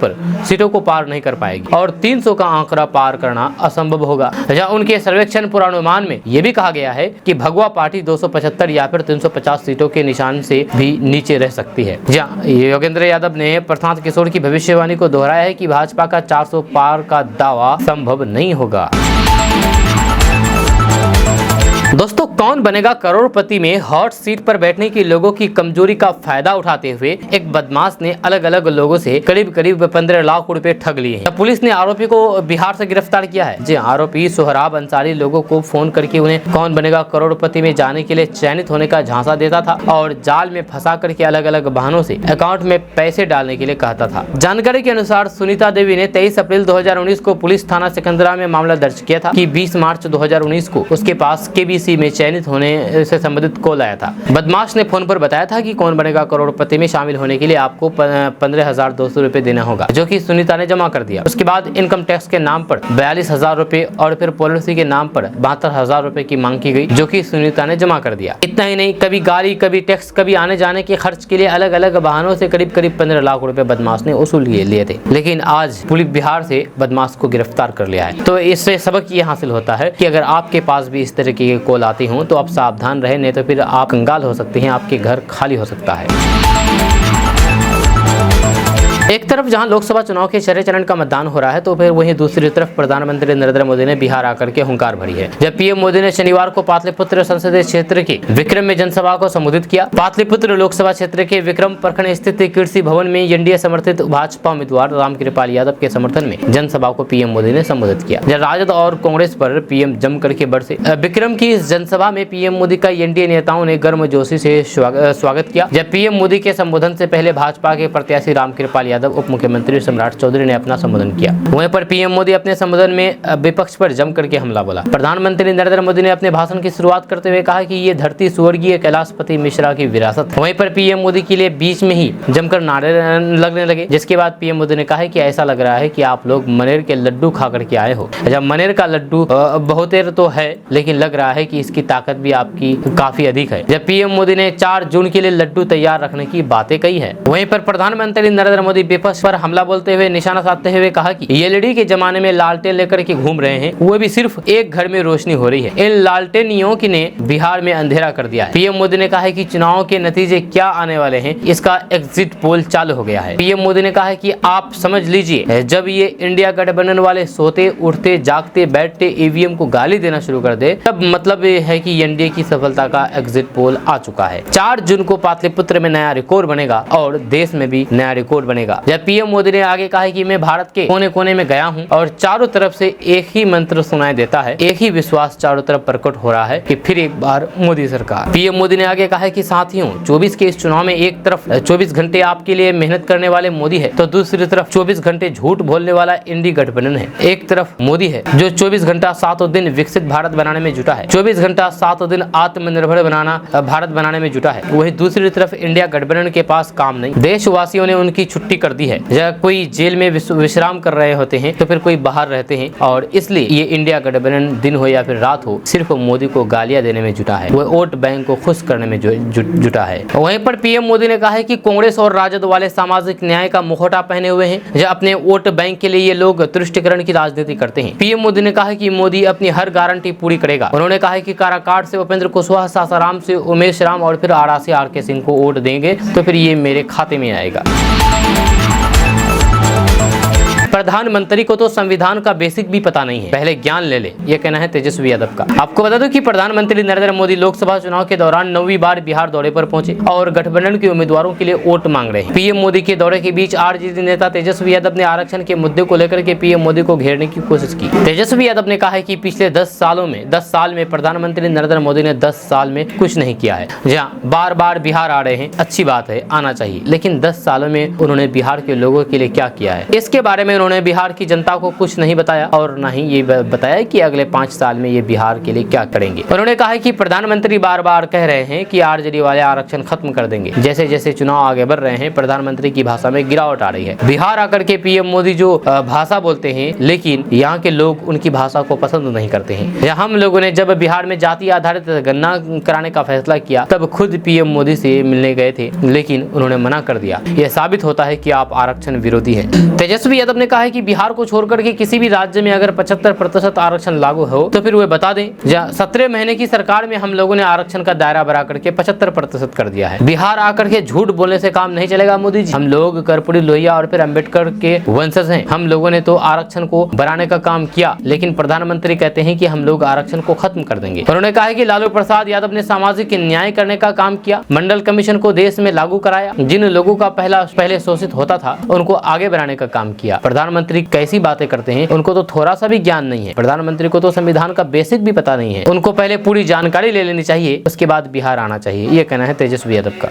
Speaker 1: को पार नहीं कर पाएगी और 300 का आंकड़ा पार करना असंभव होगा। जहां उनके सर्वेक्षण पूर्वानुमान में यह भी कहा गया है कि भगवा पार्टी 275 या फिर 350 सीटों के निशान से भी नीचे रह सकती है। जहां योगेंद्र यादव ने प्रशांत किशोर की भविष्यवाणी को दोहराया है कि भाजपा का 400 पार का दावा संभव नहीं होगा। दोस्तों, कौन बनेगा करोड़पति में हॉट सीट पर बैठने की लोगों की कमजोरी का फायदा उठाते हुए एक बदमाश ने अलग अलग लोगों से करीब 15 लाख रुपए ठग लिए हैं। पुलिस ने आरोपी को बिहार से गिरफ्तार किया है। जी, आरोपी सोहराब अंसारी लोगों को फोन करके उन्हें कौन बनेगा करोड़पति में जाने के लिए चयनित होने का झांसा देता था और जाल में फंसा करके अलग अलग बहानों से अकाउंट में पैसे डालने के लिए कहता था। जानकारी के अनुसार सुनीता देवी ने 23 अप्रैल 2019 को पुलिस थाना सिकंदरा में मामला दर्ज किया था कि 20 मार्च 2019 को उसके पास केबीसी में चयनित होने से संबंधित कॉल आया था। बदमाश ने फोन पर बताया था कि कौन बनेगा करोड़पति में शामिल होने के लिए आपको 15,200 रुपए देना होगा, जो कि सुनीता ने जमा कर दिया। उसके बाद इनकम टैक्स के नाम पर 42,000 रुपए और फिर पॉलिसी के नाम पर 72,000 रुपए की मांग की गई, जो कि सुनीता ने जमा कर दिया। इतना ही नहीं, कभी गाड़ी, कभी टैक्स, कभी आने जाने के खर्च के लिए अलग अलग बहानों से करीब 15 लाख रुपए बदमाश ने वसूल लिए थे। लेकिन आज पुलिस बिहार से बदमाश को गिरफ्तार कर लिया है। तो इससे सबक ये हासिल होता है कि अगर आपके पास भी इस तरह के कॉल आते हों तो आप सावधान रहें, नहीं तो फिर आप कंगाल हो सकते हैं, आपके घर खाली हो सकता है। एक तरफ जहां लोकसभा चुनाव के 6 चरण का मतदान हो रहा है, तो फिर वहीं दूसरी तरफ प्रधानमंत्री नरेंद्र मोदी ने बिहार आकर के हुंकार भरी है। जब पीएम मोदी ने शनिवार को पाटलिपुत्र संसदीय क्षेत्र के विक्रम में जनसभा को संबोधित किया। पाटलिपुत्र लोकसभा क्षेत्र के विक्रम प्रखंड स्थित कृषि भवन में एनडीए समर्थित भाजपा उम्मीदवार रामकृपाल यादव के समर्थन में जनसभा को पीएम मोदी ने संबोधित किया। जब राजद और कांग्रेस पर पीएम जम करके बरसे। विक्रम की इस जनसभा में पीएम मोदी का एनडीए नेताओं ने गर्मजोशी से स्वागत किया। जब पीएम मोदी के संबोधन से पहले भाजपा के प्रत्याशी रामकृपाल यादव, उप मुख्यमंत्री सम्राट चौधरी ने अपना संबोधन किया। वहीं पर पीएम मोदी अपने संबोधन में विपक्ष पर जम करके हमला बोला। प्रधानमंत्री नरेंद्र मोदी ने अपने भाषण की शुरुआत करते हुए कहा कि ये धरती स्वर्गीय कैलाशपति मिश्रा की विरासत है। वहीं पर पीएम मोदी के लिए बीच में ही जमकर नारे लगने लगे, जिसके बाद पीएम मोदी ने कहा कि ऐसा लग रहा है कि आप लोग मनेर के लड्डू खा करके आए हो। जब मनेर का लड्डू बहुतेर तो है, लेकिन लग रहा है कि इसकी ताकत भी आपकी काफी अधिक है। जब पीएम मोदी ने 4 जून के लिए लड्डू तैयार रखने की बातें कही है। वहीं पर प्रधानमंत्री नरेंद्र मोदी विपक्ष पर हमला बोलते हुए निशाना साधते हुए कहा कि एलईडी के जमाने में लालटेन लेकर के घूम रहे हैं, वो भी सिर्फ एक घर में रोशनी हो रही है। इन लालटेनियों की ने बिहार में अंधेरा कर दिया है। पीएम मोदी ने कहा है कि चुनाव के नतीजे क्या आने वाले हैं, इसका एग्जिट पोल चालू हो गया है। पीएम मोदी ने कहा है कि आप समझ लीजिए, जब ये इंडिया गठबंधन वाले सोते उठते जागते बैठते ईवीएम को गाली देना शुरू कर दे, तब मतलब ये है कि एनडीए की सफलता का एग्जिट पोल आ चुका है। 4 जून को पाटलिपुत्र में नया रिकॉर्ड बनेगा और देश में भी नया रिकॉर्ड बनेगा। जब पीएम मोदी ने आगे कहा है कि मैं भारत के कोने कोने में गया हूं और चारों तरफ से एक ही मंत्र सुनाई देता है, एक ही विश्वास चारों तरफ प्रकट हो रहा है कि फिर एक बार मोदी सरकार। पीएम मोदी ने आगे कहा है कि साथियों, 24 के इस चुनाव में एक तरफ 24 घंटे आपके लिए मेहनत करने वाले मोदी है, तो दूसरी तरफ 24 घंटे झूठ बोलने वाला इंडी गठबंधन है। एक तरफ मोदी है जो 24 घंटा 7 दिन विकसित भारत बनाने में जुटा है, 24 घंटा 7 दिन आत्मनिर्भर भारत बनाने में जुटा है। वही दूसरी तरफ इंडिया गठबंधन के पास काम नहीं। देशवासियों ने उनकी छुट्टी कर दी है। कोई जेल में विश्राम कर रहे होते हैं, तो फिर कोई बाहर रहते हैं, और इसलिए ये इंडिया गठबंधन दिन हो या फिर रात हो, सिर्फ मोदी को गालियां देने में जुटा है। वो वोट बैंक को खुश करने में जुटा है। वहीं पर पीएम मोदी ने कहा है कि कांग्रेस और राजद वाले सामाजिक न्याय का मुखौटा पहने हुए हैं, जो अपने वोट बैंक के लिए ये लोग तुष्टिकरण की राजनीति करते हैं। पीएम मोदी ने कहा कि मोदी अपनी हर गारंटी पूरी करेगा। उन्होंने कहा कि काराकाट से उपेंद्र कुशवाहा, सासाराम से उमेश राम और फिर आरा से आर के सिंह को वोट देंगे, तो फिर ये मेरे खाते में आएगा। प्रधानमंत्री को तो संविधान का बेसिक भी पता नहीं है, पहले ज्ञान ले ले, ये कहना है तेजस्वी यादव का। आपको बता दो कि प्रधानमंत्री नरेंद्र मोदी लोकसभा चुनाव के दौरान 9वीं बार बिहार दौरे पर पहुंचे और गठबंधन के उम्मीदवारों के लिए वोट मांग रहे हैं। पीएम मोदी के दौरे के बीच आरजेडी नेता तेजस्वी यादव ने आरक्षण के मुद्दे को लेकर के पीएम मोदी को घेरने की कोशिश की। तेजस्वी यादव ने कहा है कि पिछले 10 साल में प्रधानमंत्री नरेंद्र मोदी ने 10 साल में कुछ नहीं किया है। जहाँ बार बार बिहार आ रहे हैं, अच्छी बात है, आना चाहिए, लेकिन 10 सालों में उन्होंने बिहार के लोगों के लिए क्या किया है, इसके बारे में उन्होंने बिहार की जनता को कुछ नहीं बताया और न ही ये बताया कि अगले 5 साल में ये बिहार के लिए क्या करेंगे। उन्होंने कहा कि प्रधानमंत्री बार बार कह रहे हैं कि आरजेडी वाले आरक्षण खत्म कर देंगे। जैसे जैसे चुनाव आगे बढ़ रहे हैं, प्रधानमंत्री की भाषा में गिरावट आ रही है। बिहार आकर के पीएम मोदी जो भाषा बोलते हैं, लेकिन यहाँ के लोग उनकी भाषा को पसंद नहीं करते हैं। हम लोगों ने जब बिहार में जाति आधारित गणना कराने का फैसला किया, तब खुद पीएम मोदी से मिलने गए थे, लेकिन उन्होंने मना कर दिया। यह साबित होता है कि आप आरक्षण विरोधी हैं। तेजस्वी यादव ने कहा कहा है कि बिहार को छोड़कर के किसी भी राज्य में अगर 75% आरक्षण लागू हो तो फिर वे बता दें। 17 महीने की सरकार में हम लोगों ने आरक्षण का दायरा बढ़ा करके 75% कर दिया है। बिहार आकर के झूठ बोलने से काम नहीं चलेगा मोदी जी। हम लोग कर्पूरी लोहिया और फिर अम्बेडकर के वंशज हैं। हम लोगों ने तो आरक्षण को बढ़ाने का काम किया, लेकिन प्रधानमंत्री कहते हैं कि हम लोग आरक्षण को खत्म कर देंगे। उन्होंने कहा है कि लालू प्रसाद यादव ने सामाजिक न्याय करने का काम किया, मंडल कमीशन को देश में लागू कराया, जिन लोगों का पहले शोषित होता था उनको आगे बढ़ाने का काम किया। प्रधानमंत्री कैसी बातें करते हैं, उनको तो थोड़ा सा भी ज्ञान नहीं है। प्रधानमंत्री को तो संविधान का बेसिक भी पता नहीं है। उनको पहले पूरी जानकारी ले लेनी चाहिए, उसके बाद बिहार आना चाहिए। ये कहना है तेजस्वी यादव का।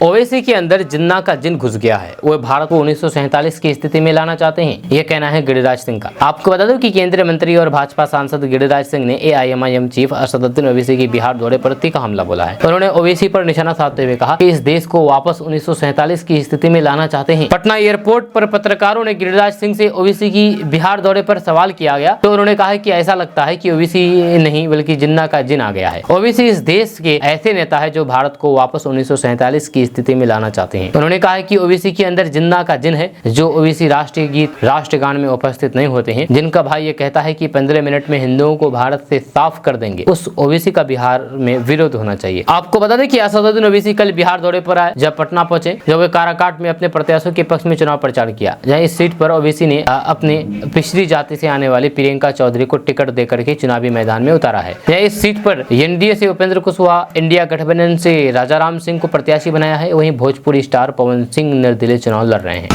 Speaker 1: ओवैसी के अंदर जिन्ना का जिन घुस गया है, वो भारत को 1947 की स्थिति में लाना चाहते हैं। ये कहना है गिरिराज सिंह का। आपको बता दूं कि केंद्रीय मंत्री और भाजपा सांसद गिरिराज सिंह ने AIMIM चीफ असदुद्दीन ओवैसी की बिहार दौरे पर तीखा हमला बोला है। उन्होंने ओवैसी पर निशाना साधते हुए कहा कि इस देश को वापस 1947 की स्थिति में लाना चाहते हैं। पटना एयरपोर्ट पर पत्रकारों ने गिरिराज सिंह से ओवैसी की बिहार दौरे पर सवाल किया गया तो उन्होंने कहा कि ऐसा लगता है कि ओवैसी नहीं बल्कि जिन्ना का जिन आ गया है। ओवैसी इस देश के ऐसे नेता है जो भारत को वापस 1947 की स्थिति में लाना चाहते हैं। उन्होंने कहा है कि ओवैसी के अंदर जिन्ना का जिन है, जो ओवैसी राष्ट्रीय गीत राष्ट्रगान में उपस्थित नहीं होते हैं, जिनका भाई ये कहता है कि 15 मिनट में हिंदुओं को भारत से साफ कर देंगे, उस ओवैसी का बिहार में विरोध होना चाहिए। आपको बता दें कि असदुद्दीन ओवैसी कल बिहार दौरे पर आए। जब पटना पहुंचे, जब वे काराकाट में अपने प्रत्याशियों के पक्ष में चुनाव प्रचार किया, जहाँ इस सीट पर ओवैसी ने अपने पिछड़ी जाति से आने वाली प्रियंका चौधरी को टिकट देकर के चुनावी मैदान में उतारा है। यहाँ इस सीट पर NDA से उपेंद्र कुशवाहा, इंडिया गठबंधन से राजाराम सिंह को प्रत्याशी बनाया है। वहीं भोजपुरी स्टार पवन सिंह निर्दलीय चुनाव लड़ रहे हैं।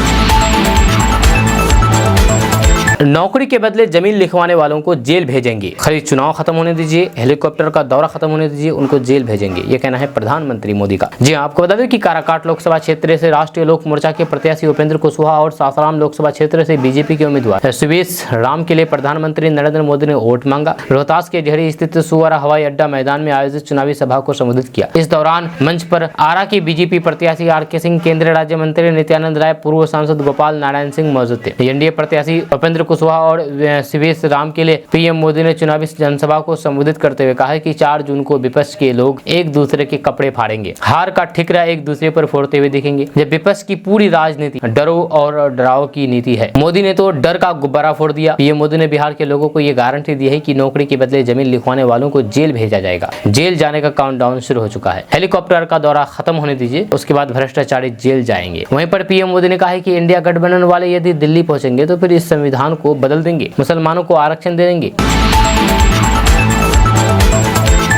Speaker 1: नौकरी के बदले जमीन लिखवाने वालों को जेल भेजेंगे। खाली चुनाव खत्म होने दीजिए, हेलीकॉप्टर का दौरा खत्म होने दीजिए, उनको जेल भेजेंगे। ये कहना है प्रधानमंत्री मोदी का। जी हां, आपको बता दें कि काराकाट लोकसभा क्षेत्र से राष्ट्रीय लोक मोर्चा के प्रत्याशी उपेंद्र कुशवाहा और सासाराम लोकसभा क्षेत्र से बीजेपी के उम्मीदवार सुवेश राम के लिए प्रधानमंत्री नरेंद्र मोदी ने वोट मांगा। रोहतास के डेहरी स्थित सुवारा हवाई अड्डा मैदान में आयोजित चुनावी सभा को संबोधित किया। इस दौरान मंच पर आरा की बीजेपी प्रत्याशी RK सिंह, केंद्रीय राज्य मंत्री नित्यानंद राय, पूर्व सांसद गोपाल नारायण सिंह मौजूद थे। NDA प्रत्याशी उपेंद्र कुशवाहा और सुवेश राम के लिए PM मोदी ने चुनावी जनसभा को संबोधित करते हुए कहा है कि 4 जून को विपक्ष के लोग एक दूसरे के कपड़े फाड़ेंगे, हार का ठिकरा एक दूसरे पर फोड़ते हुए दिखेंगे। जब विपक्ष की पूरी राजनीति डरो और डराओ की नीति है, मोदी ने तो डर का गुब्बारा फोड़ दिया। PM मोदी ने बिहार के लोगों को ये गारंटी दी है कि नौकरी के बदले जमीन लिखवाने वालों को जेल भेजा जाएगा। जेल जाने का काउंटडाउन शुरू हो चुका है। हेलीकॉप्टर का दौरा खत्म होने दीजिए, उसके बाद भ्रष्टाचारी जेल जाएंगे। वहीं पर PM मोदी ने कहा है कि इंडिया गठबंधन वाले यदि दिल्ली पहुंचेंगे तो फिर इस संविधान को बदल देंगे, मुसलमानों को आरक्षण दे देंगे।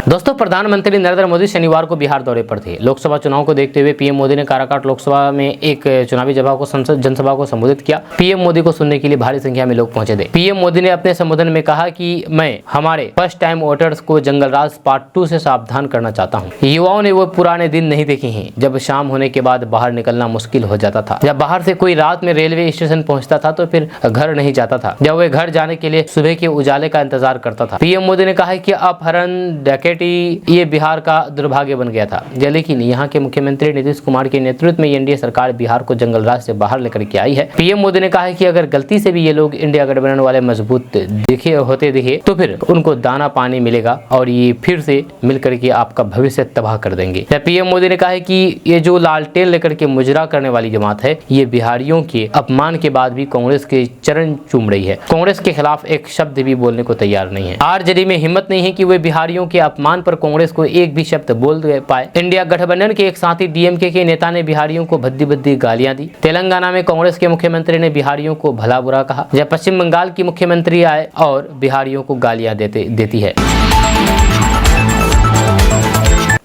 Speaker 1: दोस्तों, प्रधानमंत्री नरेंद्र मोदी शनिवार को बिहार दौरे पर थे। लोकसभा चुनाव को देखते हुए PM मोदी ने काराकाट लोकसभा में एक चुनावी जनसभा को संबोधित किया। PM मोदी को सुनने के लिए भारी संख्या में लोग पहुंचे थे। PM मोदी ने अपने संबोधन में कहा कि मैं हमारे फर्स्ट टाइम वोटर्स को जंगलराज पार्ट 2 से सावधान करना चाहता हूं। युवाओं ने वो पुराने दिन नहीं देखे हैं जब शाम होने के बाद बाहर निकलना मुश्किल हो जाता था, जब बाहर से कोई रात में रेलवे स्टेशन पहुंचता था तो फिर घर नहीं जाता था, जब वे घर जाने के लिए सुबह के उजाले का इंतजार करता था। PM मोदी ने कहा कि अपहरण, डकैती ये बिहार का दुर्भाग्य बन गया था, लेकिन यहाँ के मुख्यमंत्री नीतीश कुमार के नेतृत्व में NDA सरकार बिहार को जंगलराज से बाहर लेकर के आई है। PM मोदी ने कहा है कि अगर गलती से भी ये लोग इंडिया गठबंधन वाले मजबूत दिखे तो फिर उनको दाना पानी मिलेगा और ये फिर से मिलकर के आपका भविष्य तबाह कर देंगे। PM मोदी ने कहा है कि ये जो लालटेन लेकर के मुजरा करने वाली जमात है, ये बिहारियों के अपमान के बाद भी कांग्रेस के चरण चूम रही है। कांग्रेस के खिलाफ एक शब्द भी बोलने को तैयार नहीं है। RJD में हिम्मत नहीं है कि वे बिहारियों के अपमान पर कांग्रेस को एक भी शब्द बोल पाए। इंडिया गठबंधन के एक साथी DMK के नेता ने बिहारियों को भद्दी गालियां दी। तेलंगाना में कांग्रेस के मुख्यमंत्री ने बिहारियों को भला बुरा कहा। जब पश्चिम बंगाल की मुख्यमंत्री आए और बिहारियों को गालियां देती है।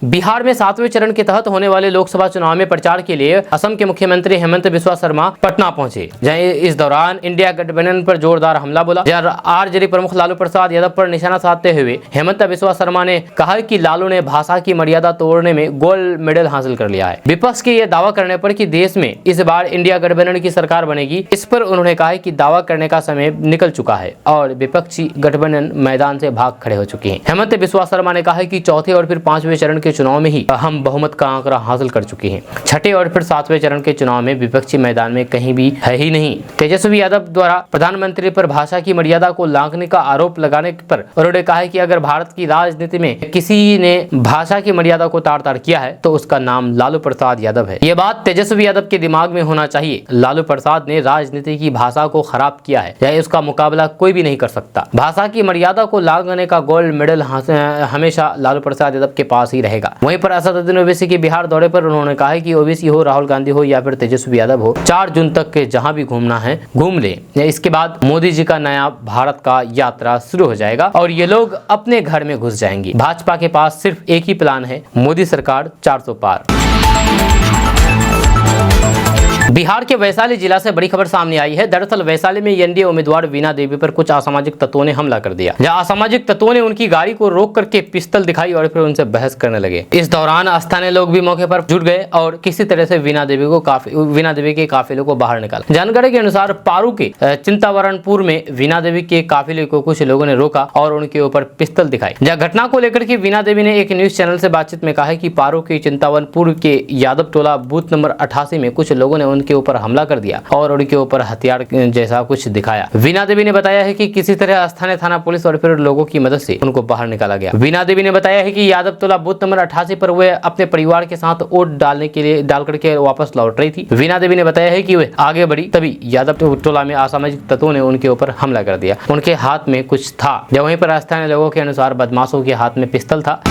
Speaker 1: बिहार में 7वें चरण के तहत होने वाले लोकसभा चुनाव में प्रचार के लिए असम के मुख्यमंत्री हेमंत बिस्वा शर्मा पटना पहुंचे, जहां इस दौरान इंडिया गठबंधन पर जोरदार हमला बोला। RJD प्रमुख लालू प्रसाद यादव पर निशाना साधते हुए हेमंत बिस्वा शर्मा ने कहा कि लालू ने भाषा की मर्यादा तोड़ने में गोल्ड मेडल हासिल कर लिया है। विपक्ष के ये दावा करने पर कि देश में इस बार इंडिया गठबंधन की सरकार बनेगी, इस पर उन्होंने कहा कि दावा करने का समय निकल चुका है और विपक्षी गठबंधन मैदान से भाग खड़े हो चुके हैं। हेमंत बिस्वा शर्मा ने कहा कि चौथे और फिर 5वें चरण के के चुनाव में ही हम बहुमत का आंकड़ा हासिल कर चुके हैं। छठे और फिर 7वें चरण के चुनाव में विपक्षी मैदान में कहीं भी है ही नहीं। तेजस्वी यादव द्वारा प्रधानमंत्री पर भाषा की मर्यादा को लांघने का आरोप लगाने पर उन्होंने कहा है कि अगर भारत की राजनीति में किसी ने भाषा की मर्यादा को ताड़-ताड़ किया है तो उसका नाम लालू प्रसाद यादव है। ये बात तेजस्वी यादव के दिमाग में होना चाहिए। लालू प्रसाद ने राजनीति की भाषा को खराब किया है, या उसका मुकाबला कोई भी नहीं कर सकता। भाषा की मर्यादा को लांघने का गोल्ड मेडल हमेशा लालू प्रसाद यादव के पास ही रहेगा। वहीं पर असदुद्दीन ओवैसी के बिहार दौरे पर उन्होंने कहा है कि ओवैसी हो, राहुल गांधी हो या फिर तेजस्वी यादव हो, 4 जून तक के जहां भी घूमना है घूम ले। इसके बाद मोदी जी का नया भारत का यात्रा शुरू हो जाएगा और ये लोग अपने घर में घुस जाएंगे। भाजपा के पास सिर्फ एक ही प्लान है, मोदी सरकार 400 पार। बिहार के वैशाली जिला से बड़ी खबर सामने आई है। दरअसल वैशाली में एनडीए उम्मीदवार वीणा देवी पर कुछ असामाजिक तत्वों ने हमला कर दिया, जहां असामाजिक तत्वों ने उनकी गाड़ी को रोक करके पिस्तौल दिखाई और फिर उनसे बहस करने लगे। इस दौरान स्थानीय लोग भी मौके पर जुट गए और किसी तरह से वीणा देवी के काफिले को बाहर निकाला। जानकारी के अनुसार पारू के चिंतावरणपुर में वीणा देवी के काफिले को कुछ लोगों ने रोका और उनके ऊपर पिस्तौल दिखाई। जहाँ घटना को लेकर के वीणा देवी ने एक न्यूज चैनल से बातचीत में कहा है कि पारू के चिंतावनपुर के यादव टोला बूथ नंबर 88 में कुछ लोगों ने उनके ऊपर हमला कर दिया और उनके ऊपर हथियार जैसा कुछ दिखाया। वीणा देवी ने बताया है कि किसी तरह स्थानीय थाना पुलिस और फिर लोगों की मदद से उनको बाहर निकाला गया। वीणा देवी ने बताया है कि यादव टोला बूथ नंबर 88 पर वे अपने परिवार के साथ वोट डालने के लिए डाल करके वापस लौट रही थी। वीणा देवी ने बताया है कि वे आगे बढ़ी तभी यादव टोला में असामाजिक तत्वों ने उनके ऊपर हमला कर दिया। उनके हाथ में कुछ था, जब वहीं पर स्थानीय लोगों के अनुसार बदमाशों के हाथ में पिस्तौल था।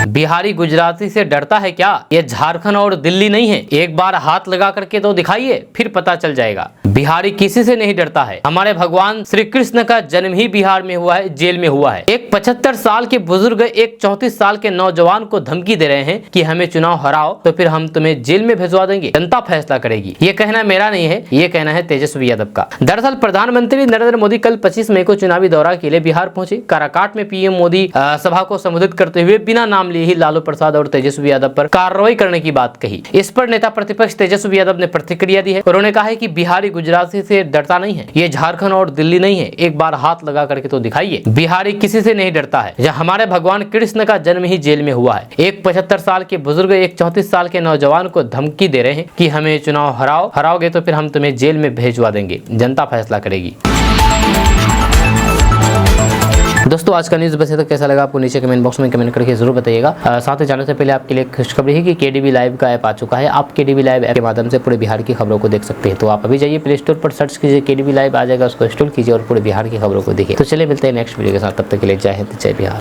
Speaker 1: बिहारी गुजराती से डरता है क्या? ये झारखंड और दिल्ली नहीं है। एक बार हाथ लगा करके तो दिखाइए, फिर पता चल जाएगा। बिहारी किसी से नहीं डरता है। हमारे भगवान श्री कृष्ण का जन्म ही बिहार में हुआ है, जेल में हुआ है। एक 75 साल के बुजुर्ग एक 34 साल के नौजवान को धमकी दे रहे हैं कि हमें चुनाव हराओ तो फिर हम तुम्हें जेल में भिजवा देंगे, जनता फैसला करेगी। ये कहना मेरा नहीं है, ये कहना है तेजस्वी यादव का। दरअसल प्रधानमंत्री नरेंद्र मोदी कल 25 मई को चुनावी दौरा के लिए बिहार पहुंचे। काराकाट में पीएम मोदी सभा को संबोधित करते हुए बिना नाम लिए ही लालू प्रसाद और तेजस्वी यादव पर कार्रवाई करने की बात कही। इस पर नेता प्रतिपक्ष तेजस्वी यादव ने प्रतिक्रिया दी है। उन्होंने कहा है कि बिहारी गुजराती से डरता नहीं है, ये झारखंड और दिल्ली नहीं है। एक बार हाथ लगा करके तो दिखाइए। बिहारी किसी से नहीं डरता है। हमारे भगवान कृष्ण का जन्म ही जेल में हुआ है। एक 75 साल के बुजुर्ग एक 34 साल के नौजवान को धमकी दे रहे हैं कि हमें चुनाव हराओगे तो फिर हम तुम्हें जेल में भेजवा देंगे, जनता फैसला करेगी। दोस्तों आज का न्यूज़ बस तक कैसा लगा आपको नीचे कमेंट बॉक्स में कमेंट करके जरूर बताइएगा। साथ ही जाने से पहले आपके लिए खुशखबरी है कि केडीबी लाइव का ऐप आ चुका है। आप केडीबी लाइव ऐप के माध्यम से पूरे बिहार की खबरों को देख सकते हैं। तो आप अभी जाइए प्ले स्टोर पर सर्च कीजिए, केडीबी लाइव आ जाएगा, उसको इंस्टॉल कीजिए और पूरे बिहार की खबरों को देखिए। तो चलिए मिलते हैं नेक्स्ट वीडियो के साथ, तब तक के लिए जय हिंद जय बिहार।